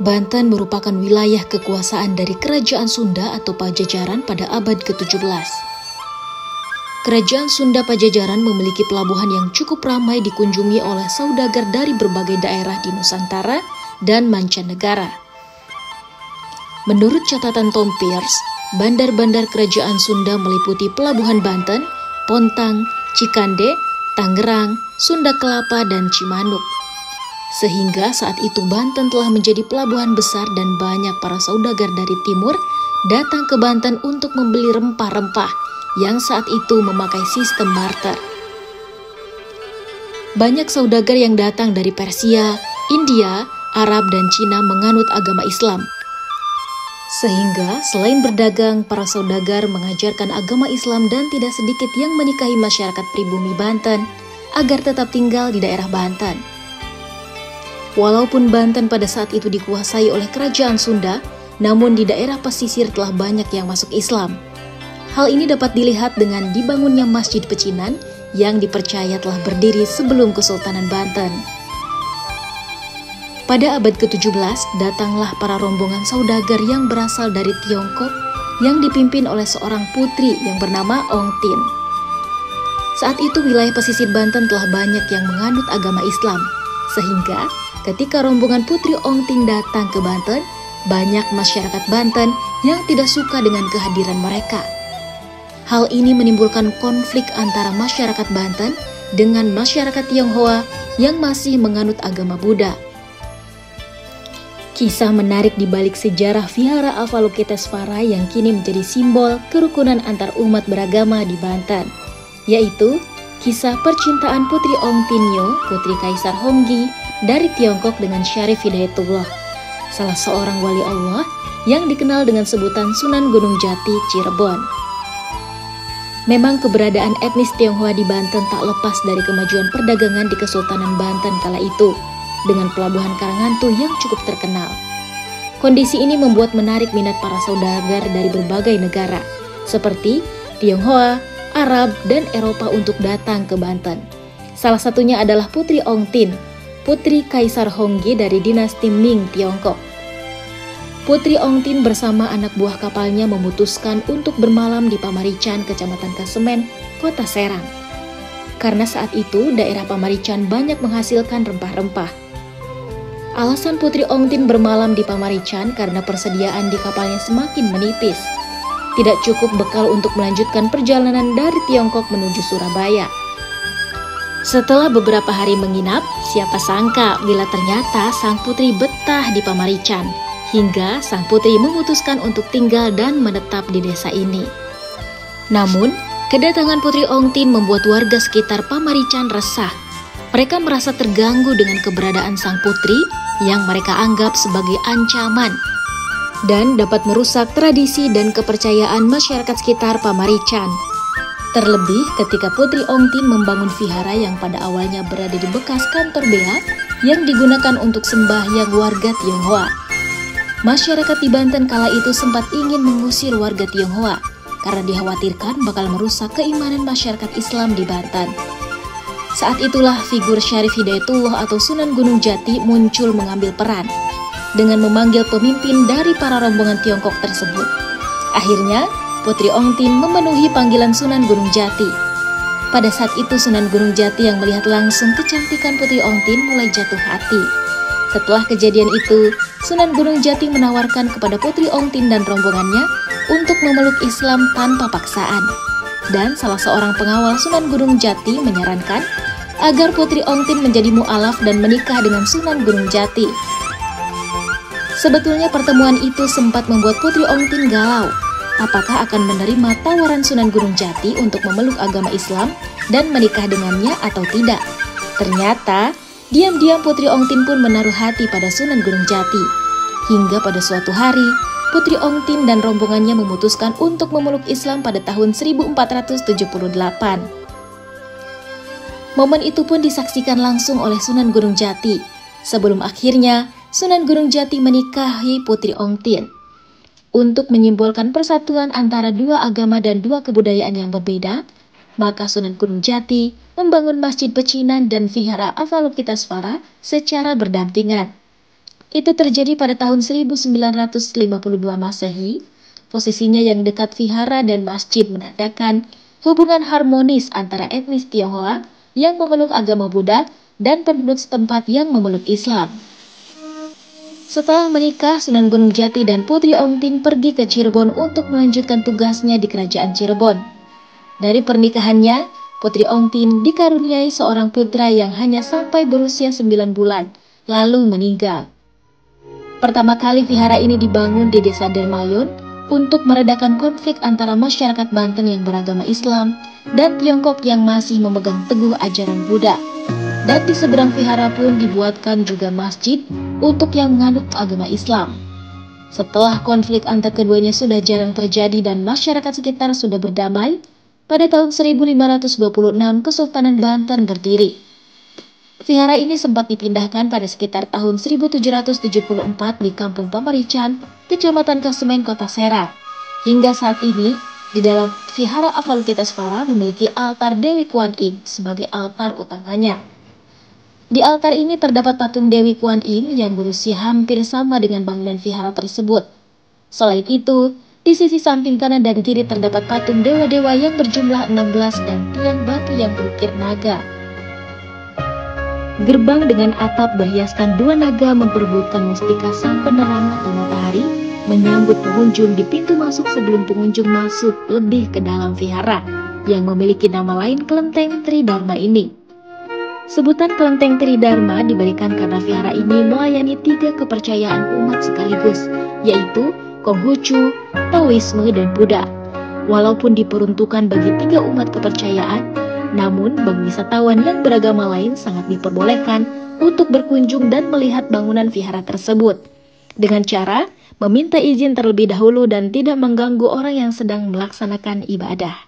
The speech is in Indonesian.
Banten merupakan wilayah kekuasaan dari Kerajaan Sunda atau Pajajaran pada abad ke-17. Kerajaan Sunda Pajajaran memiliki pelabuhan yang cukup ramai dikunjungi oleh saudagar dari berbagai daerah di Nusantara dan mancanegara. Menurut catatan Tom Pierce, bandar-bandar Kerajaan Sunda meliputi Pelabuhan Banten, Pontang, Cikande, Tangerang, Sunda Kelapa, dan Cimanuk. Sehingga saat itu Banten telah menjadi pelabuhan besar dan banyak para saudagar dari timur datang ke Banten untuk membeli rempah-rempah yang saat itu memakai sistem barter. Banyak saudagar yang datang dari Persia, India, Arab, dan Cina menganut agama Islam. Sehingga selain berdagang, para saudagar mengajarkan agama Islam dan tidak sedikit yang menikahi masyarakat pribumi Banten agar tetap tinggal di daerah Banten. Walaupun Banten pada saat itu dikuasai oleh Kerajaan Sunda, namun di daerah pesisir telah banyak yang masuk Islam. Hal ini dapat dilihat dengan dibangunnya Masjid Pecinan yang dipercaya telah berdiri sebelum Kesultanan Banten. Pada abad ke-17, datanglah para rombongan saudagar yang berasal dari Tiongkok yang dipimpin oleh seorang putri yang bernama Ong Tin. Saat itu wilayah pesisir Banten telah banyak yang menganut agama Islam, sehingga ketika rombongan Putri Ong Tin datang ke Banten, banyak masyarakat Banten yang tidak suka dengan kehadiran mereka. Hal ini menimbulkan konflik antara masyarakat Banten dengan masyarakat Tionghoa yang masih menganut agama Buddha. Kisah menarik di balik sejarah Vihara Avalokitesvara yang kini menjadi simbol kerukunan antar umat beragama di Banten, yaitu kisah percintaan Putri Ong Tinyo, Putri Kaisar Honggi dari Tiongkok dengan Syarif Hidayatullah, salah seorang wali Allah yang dikenal dengan sebutan Sunan Gunung Jati, Cirebon. Memang keberadaan etnis Tionghoa di Banten tak lepas dari kemajuan perdagangan di Kesultanan Banten kala itu, dengan pelabuhan Karangantu yang cukup terkenal. Kondisi ini membuat menarik minat para saudagar dari berbagai negara, seperti Tionghoa, Arab, dan Eropa untuk datang ke Banten. Salah satunya adalah Putri Ong Tin, Putri Kaisar Honggi dari dinasti Ming Tiongkok. Putri Ong Tin bersama anak buah kapalnya memutuskan untuk bermalam di Pamarican, Kecamatan Kasemen, Kota Serang. Karena saat itu daerah Pamarican banyak menghasilkan rempah-rempah. Alasan Putri Ong Tin bermalam di Pamarican karena persediaan di kapalnya semakin menipis. Tidak cukup bekal untuk melanjutkan perjalanan dari Tiongkok menuju Surabaya. Setelah beberapa hari menginap, siapa sangka bila ternyata sang putri betah di Pamarican, hingga sang putri memutuskan untuk tinggal dan menetap di desa ini. Namun, kedatangan Putri Ong Tin membuat warga sekitar Pamarican resah. Mereka merasa terganggu dengan keberadaan sang putri yang mereka anggap sebagai ancaman dan dapat merusak tradisi dan kepercayaan masyarakat sekitar Pamarican. Terlebih ketika Putri Ong Tin membangun vihara yang pada awalnya berada di bekas kantor bea yang digunakan untuk sembahyang warga Tionghoa. Masyarakat di Banten kala itu sempat ingin mengusir warga Tionghoa karena dikhawatirkan bakal merusak keimanan masyarakat Islam di Banten. Saat itulah figur Syarif Hidayatullah atau Sunan Gunung Jati muncul mengambil peran dengan memanggil pemimpin dari para rombongan Tiongkok tersebut. Akhirnya, Putri Ong Tin memenuhi panggilan Sunan Gunung Jati. Pada saat itu Sunan Gunung Jati yang melihat langsung kecantikan Putri Ong Tin mulai jatuh hati. Setelah kejadian itu, Sunan Gunung Jati menawarkan kepada Putri Ong Tin dan rombongannya untuk memeluk Islam tanpa paksaan. Dan salah seorang pengawal Sunan Gunung Jati menyarankan agar Putri Ong Tin menjadi mu'alaf dan menikah dengan Sunan Gunung Jati. Sebetulnya pertemuan itu sempat membuat Putri Ong Tin galau. Apakah akan menerima tawaran Sunan Gunung Jati untuk memeluk agama Islam dan menikah dengannya atau tidak? Ternyata, diam-diam Putri Ong Tin pun menaruh hati pada Sunan Gunung Jati. Hingga pada suatu hari, Putri Ong Tin dan rombongannya memutuskan untuk memeluk Islam pada tahun 1478. Momen itu pun disaksikan langsung oleh Sunan Gunung Jati, sebelum akhirnya Sunan Gunung Jati menikahi Putri Ong Tin. Untuk menyimbolkan persatuan antara dua agama dan dua kebudayaan yang berbeda, maka Sunan Gunung Jati membangun Masjid Pecinan dan Vihara Avalokitesvara secara berdampingan. Itu terjadi pada tahun 1952 Masehi. Posisinya yang dekat vihara dan masjid menandakan hubungan harmonis antara etnis Tionghoa yang memeluk agama Buddha dan penduduk setempat yang memeluk Islam. Setelah menikah, Sunan Gunung Jati dan Putri Ongtin pergi ke Cirebon untuk melanjutkan tugasnya di Kerajaan Cirebon. Dari pernikahannya, Putri Ongtin dikaruniai seorang putra yang hanya sampai berusia 9 bulan, lalu meninggal. Pertama kali vihara ini dibangun di Desa Dermayon untuk meredakan konflik antara masyarakat Banten yang beragama Islam dan Tiongkok yang masih memegang teguh ajaran Buddha. Dan di seberang vihara pun dibuatkan juga masjid untuk yang menganut agama Islam. Setelah konflik antar keduanya sudah jarang terjadi dan masyarakat sekitar sudah berdamai, pada tahun 1526 Kesultanan Banten berdiri. Vihara ini sempat dipindahkan pada sekitar tahun 1774 di Kampung Pamarican, Kecamatan Kasemen, Kota Serang. Hingga saat ini, di dalam Vihara Avalokitesvara memiliki altar Dewi Kuan Yin sebagai altar utamanya. Di altar ini terdapat patung Dewi Kuan Yin yang berusia hampir sama dengan bangunan vihara tersebut. Selain itu, di sisi samping kanan dan kiri terdapat patung dewa-dewa yang berjumlah 16 dan tiang batu yang berukir naga. Gerbang dengan atap berhiaskan 2 naga memperebutkan mustika sang penerang atau matahari menyambut pengunjung di pintu masuk sebelum pengunjung masuk lebih ke dalam vihara yang memiliki nama lain Kelenteng Tridharma ini. Sebutan Kelenteng Tridharma diberikan karena vihara ini melayani 3 kepercayaan umat sekaligus, yaitu Konghucu, Taoisme, dan Buddha. Walaupun diperuntukkan bagi 3 umat kepercayaan, namun bagi wisatawan yang beragama lain sangat diperbolehkan untuk berkunjung dan melihat bangunan vihara tersebut, dengan cara meminta izin terlebih dahulu dan tidak mengganggu orang yang sedang melaksanakan ibadah.